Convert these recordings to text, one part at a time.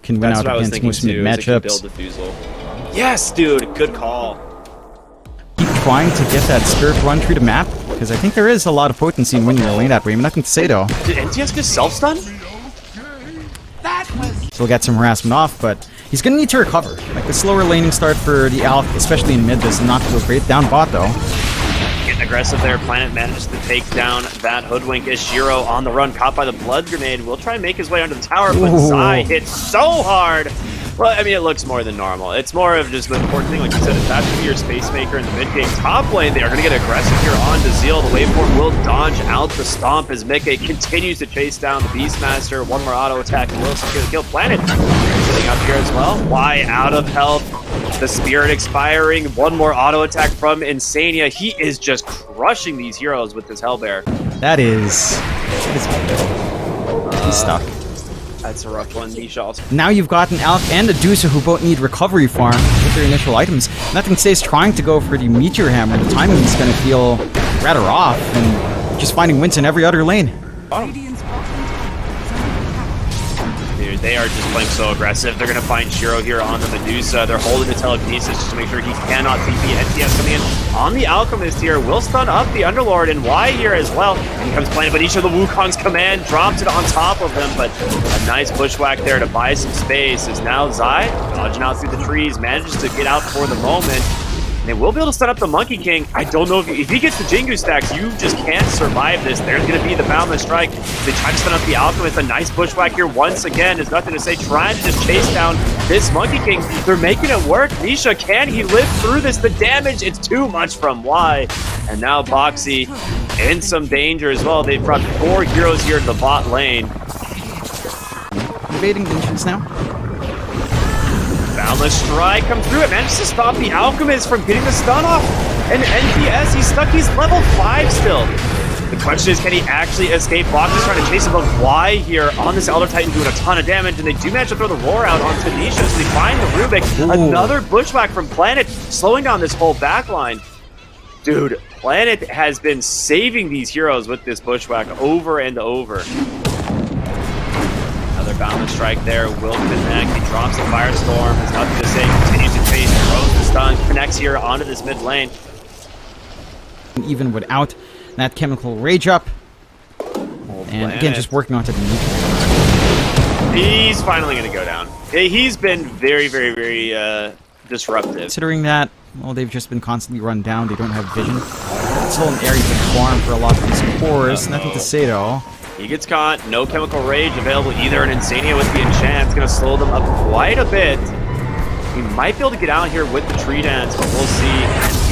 can win out against most mid matchups. Yes, dude, good call. Keep trying to get that spirit run through the map, because I think there is a lot of potency in winning the lane that way. Nothing to say though. Did NTS just self-stun? So we'll get some harassment off, but he's gonna need to recover. Like the slower laning start for the Alk, especially in mid, does not feel great. Down bot though. Getting aggressive there. Planet manages to take down that hoodwink. Ishiro on the run, caught by the blood grenade. Will try and make his way under the tower, but Zai hits so hard. Well, I mean, it looks more than normal. It's more of just the important thing, like you said, attach to your space maker in the mid game. Top lane, they are going to get aggressive here on Dazil. The waveform will dodge out the stomp as Mickey continues to chase down the Beastmaster. One more auto attack will secure the kill. Planet sitting up here as well. Why out of health? The Spirit expiring. One more auto attack from Insania. He is just crushing these heroes with this Hellbear. That is he's stuck. That's a rough one, Nisha. Now you've got an Alk and a Medusa who both need recovery farm with their initial items. Nothing stays trying to go for the Meteor Hammer. The timing is going to feel rather off, and just finding wins in every other lane. Dude, they are just playing so aggressive. They're going to find Shiro here on the Medusa. They're holding the telekinesis just to make sure he cannot TP. NTS coming in on the Alchemist here. Will stun up the Underlord, and Y here as well. And he comes playing, but each of the Wukong's command drops it on top of him. But a nice bushwhack there to buy some space. Is now Zai dodging out through the trees, manages to get out for the moment. And they will be able to set up the Monkey King. I don't know if he gets the Jingu stacks, you just can't survive this. There's going to be the Boundless Strike. They try to set up the Alchemist. A nice bushwhack here once again. There's nothing to say. Trying to just chase down this Monkey King. They're making it work. Nisha, can he live through this? The damage, it's too much from Y. And now Boxy in some danger as well. They've brought 4 heroes here to the bot lane. Invading entrance now. Boundless Strike come through. It manages to stop the Alchemist from getting the stun off. And NPS, he's stuck. He's level 5 still. The question is, can he actually escape? Box is trying to chase him, but Y here on this Elder Titan doing a ton of damage, and they do manage to throw the roar out onto Nisha, so they find the Rubik. Ooh. Another bushwhack from Planet, slowing down this whole backline. Dude, Planet has been saving these heroes with this bushwhack over and over. Another Boundless Strike there will connect. He drops the Firestorm. There's nothing to say. Continues to chase. Throws the stun. Connects here onto this mid lane. Even without that chemical rage up. And again, just working onto the neutral. He's finally going to go down. He's been very, very, very disruptive. Considering that, well, they've just been constantly run down. They don't have vision. It's all an area to farm for a lot of these cores. Nothing to say though. He gets caught. No chemical rage available either. And Insania with the enchant. It's going to slow them up quite a bit. He might be able to get out here with the tree dance, but we'll see.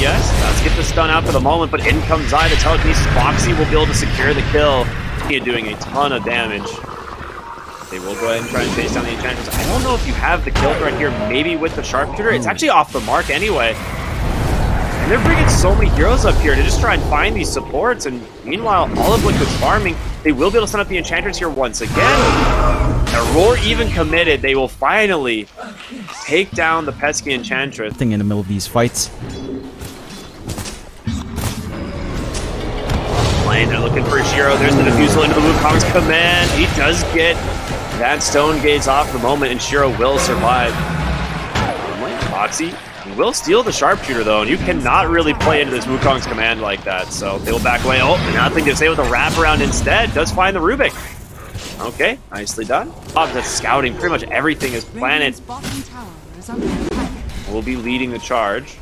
Yes, let's get the stun out for the moment, but in comes Zai, the telekinesis. Boxy will be able to secure the kill. He is doing a ton of damage. They will go ahead and try and chase down the enchanters. I don't know if you have the kill right here, maybe with the sharpshooter. It's actually off the mark anyway. And they're bringing so many heroes up here to just try and find these supports, and meanwhile, all of Liquid's farming. They will be able to send up the enchanters here once again. A roar even committed. They will finally take down the pesky enchantress. In the middle of these fights. They're looking for Shiro. There's the defusal into the Wukong's command. He does get that stone gaze off the moment, and Shiro will survive. Boxy will steal the sharpshooter though, and you cannot really play into this Wukong's command like that. So they will back away. Oh, nothing to say with a wraparound instead. Does find the Rubik. Okay, nicely done. That's scouting. Pretty much everything is Planet. Will be leading the charge.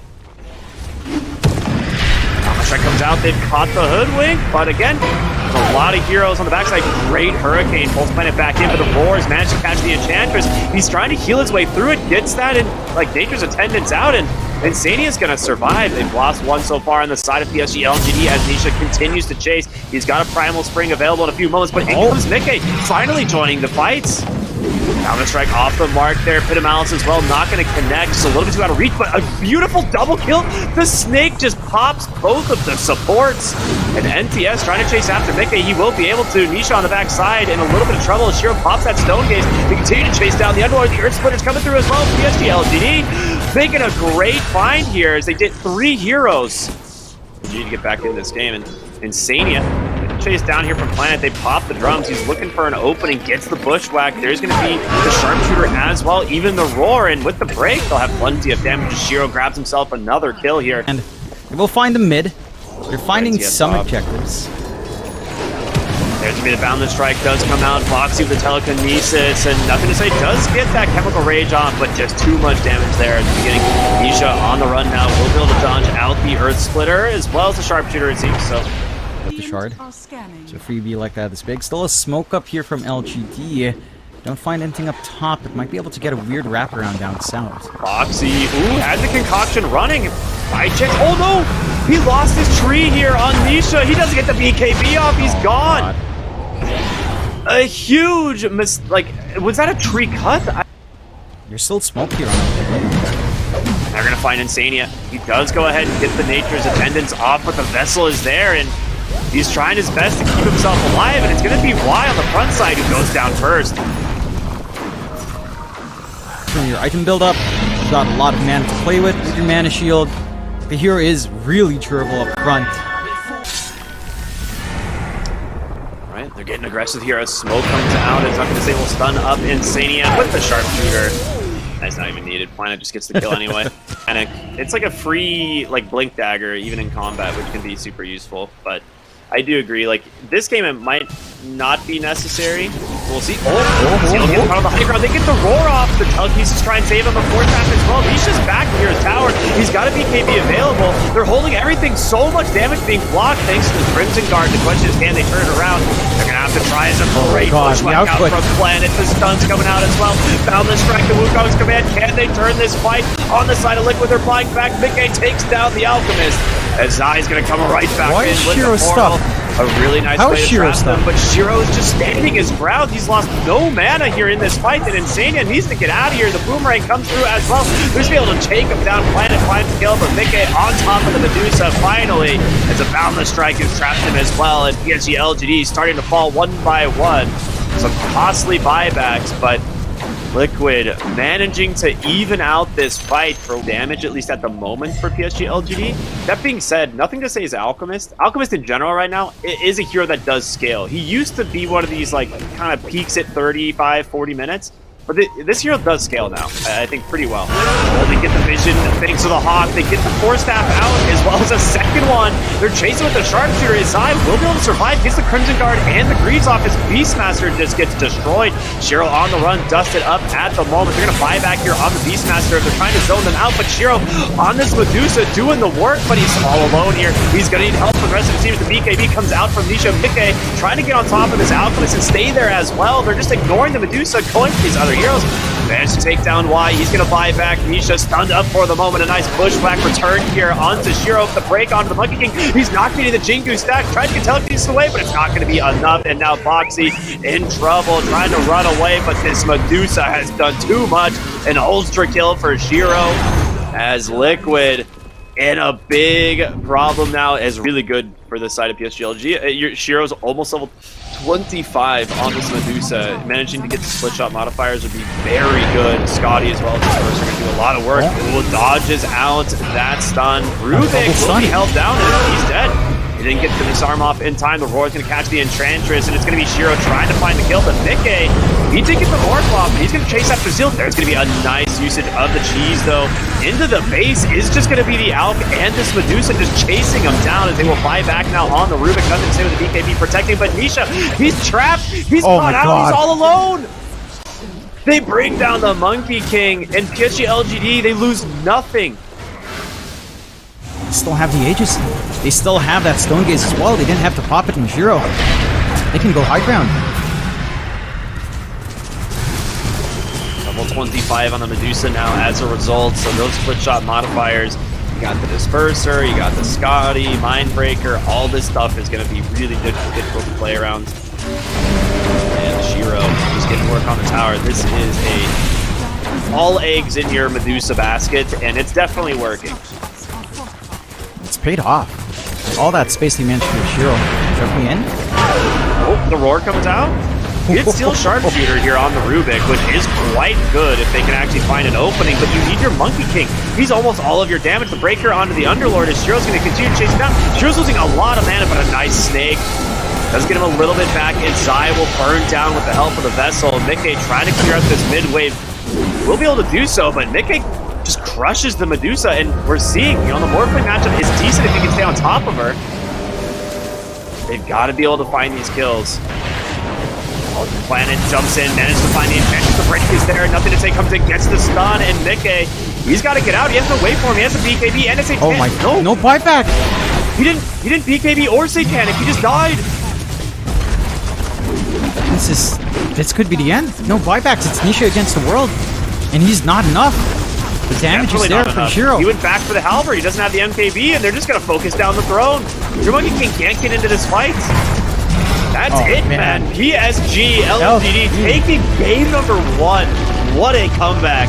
Strike comes out, they've caught the hoodwink, but again, there's a lot of heroes on the backside. Great Hurricane pulls Planet back in, but the Roars managed to catch the Enchantress. He's trying to heal his way through it, gets that, and like Nature's attendants out, and Insania's gonna survive. They've lost one so far on the side of PSG.LGD as Nisha continues to chase. He's got a Primal Spring available in a few moments, but in comes Mickey, finally joining the fights. Counter strike off the mark there. Pit of Malice as well, not going to connect. Just a little bit too out of reach, but a beautiful double kill. The Snake just pops both of the supports. And NTS trying to chase after Mickey. He will be able to. Nisha on the backside in a little bit of trouble. Shiro pops that Stone Gaze. They continue to chase down the Underlord. The Earth Splitter's coming through as well. PSG.LGD making a great find here as they get 3 heroes. They need to get back in this game. And Insania quick chase down here from Planet. They pop the drums. He's looking for an opening, gets the bushwhack. There's going to be the sharpshooter as well, even the roar. And with the break, they'll have plenty of damage. Shiro grabs himself another kill here. And we'll find the mid. They're finding some top. objectives. There's going to be the Boundless Strike does come out. Foxy with the telekinesis, and nothing to say, does get that chemical rage off, but just too much damage there at the beginning. Nisha on the run now, will be able to dodge out the Earth Splitter, as well as the Sharpshooter, it seems, so. Got the shard. So a freebie like that is big. Still a smoke up here from LGD. Don't find anything up top, but might be able to get a weird wraparound down south. Foxy, ooh, had the concoction running. By checks, oh no! He lost his tree here on Nisha. He doesn't get the BKB off, he's gone. God. A huge was that a tree cut? There's still smoke here on it. They're gonna find Insania. He does go ahead and get the Nature's Attendants off, but the vessel is there, and he's trying his best to keep himself alive, and it's gonna be Y on the front side who goes down first. From your item build up, you've got a lot of mana to play with your mana shield. The hero is really durable up front. They're getting aggressive here as smoke comes out. It's not going to say we'll stun up Insania with the sharpshooter. That's not even needed. Planet just gets the kill anyway. And it's like a free blink dagger even in combat, which can be super useful. But I do agree, this game it might not be necessary. We'll see. He'll get out of the high ground. They get the roar off. The telekinesis try and save him. The fourth tap as well. He's just back here at tower. He's got a BKB available. They're holding everything. So much damage being blocked thanks to the Crimson Guard. The question is, can they turn it around? They're gonna have to try as a great bushwhack out from Planet. The stun's coming out as well. Boundless Strike, the Wukong's command. Can they turn this fight on the side of Liquid? They're flying back. Mickey takes down the Alchemist. As Zai's gonna come right back in with the portal. A really nice way to trap them, but Shiro's just standing his ground. He's lost no mana here in this fight, and Insania needs to get out of here. The boomerang comes through as well. They're just able to take him down. Planet finds the kill, but Mickey on top of the Medusa finally, as a Boundless Strike has trapped him as well, and PSG.LGD starting to fall one by one. Some costly buybacks, but Liquid managing to even out this fight for damage, at least at the moment, for PSG.LGD. That being said, nothing to say is Alchemist. Alchemist in general right now is a hero that does scale. He used to be one of these kind of peaks at 35, 40 minutes. But this hero does scale now, I think, pretty well. They get the vision thanks to the Hawk. They get the Force Staff out as well as a second one. They're chasing with the Sharpshooter. Zai will be able to survive. Gets the Crimson Guard and the Greaves off. His Beastmaster just gets destroyed. Shiro on the run, dusted up at the moment. They're going to buy back here on the Beastmaster. They're trying to zone them out, but Shiro on this Medusa doing the work, but he's all alone here. He's going to need help from the rest of the team. The BKB comes out from Nisha. Mickey trying to get on top of this Alchemist and stay there as well. They're just ignoring the Medusa, going for these other heroes. Managed to take down Y. He's going to buy back. Nisha stunned up for the moment. A nice bushwhack return here onto Shiro. The break onto the Monkey King. He's not getting the Jingu stack. Tried to get telekinesis away, but it's not going to be enough. And now Foxy in trouble, trying to run away, but this Medusa has done too much. An ultra kill for Shiro as Liquid in a big problem now is really good for the side of PSG.LGD. Shiro's almost level 25 on this Medusa. Managing to get the split shot modifiers would be very good. Scotty as well as first are going to do a lot of work. Ooh, dodges out that stun. Rubik will be held down and he's dead. He didn't get the disarm off in time. The Roar's going to catch the Enchantress, and it's going to be Shiro trying to find the kill. But Mickey, he did get the Roar Claw, but he's going to chase after Seal. There's going to be a nice usage of the cheese, though. Into the base is just going to be the Alk and this Medusa just chasing him down as they will buy back now on the Rubik. Nothing to say with the BKB protecting, but Nisha, he's trapped. He's caught out. He's all alone. They bring down the Monkey King, and PSG.LGD, they lose nothing. They still have the Aegis. They still have that Stone Gaze as well. They didn't have to pop it in Shiro. They can go high ground. Level 25 on the Medusa now as a result. So those split shot modifiers, you got the Disperser, you got the Scotty, Mindbreaker, all this stuff is going to be really difficult to play around. And Shiro just getting work on the tower. This is a all eggs in your Medusa basket, and it's definitely working. It's paid off. All that space he managed to Shiro. Jumping in. Oh, the Roar comes out. It's still Sharpshooter here on the Rubik, which is quite good if they can actually find an opening, but you need your Monkey King. He's almost all of your damage. The breaker onto the Underlord as Shiro's going to continue to chase him down. Shiro's losing a lot of mana, but a nice snake. Does get him a little bit back, and Zai will burn down with the help of the Vessel. Mickey trying to clear out this mid wave. Will be able to do so, but Mickey just crushes the Medusa, and we're seeing, you know, the Morphling matchup is decent if he can stay on top of her. They've got to be able to find these kills. Planet jumps in, manages to find the intention. The break is there, nothing to say, comes in, gets the stun, and Mickey, he's got to get out. He has no wait for him. He has a BKB and a Satanic. Oh my, no buyback. He didn't BKB or Satanic. He just died. This could be the end. No buybacks. It's Nisha against the world, and he's not enough. The damage is there from Shiro. He went back for the halberd. He doesn't have the MKB, and they're just gonna focus down the throne. Drumogi can't get into this fight. That's it, man. PSG.LGD taking game number 1. What a comeback.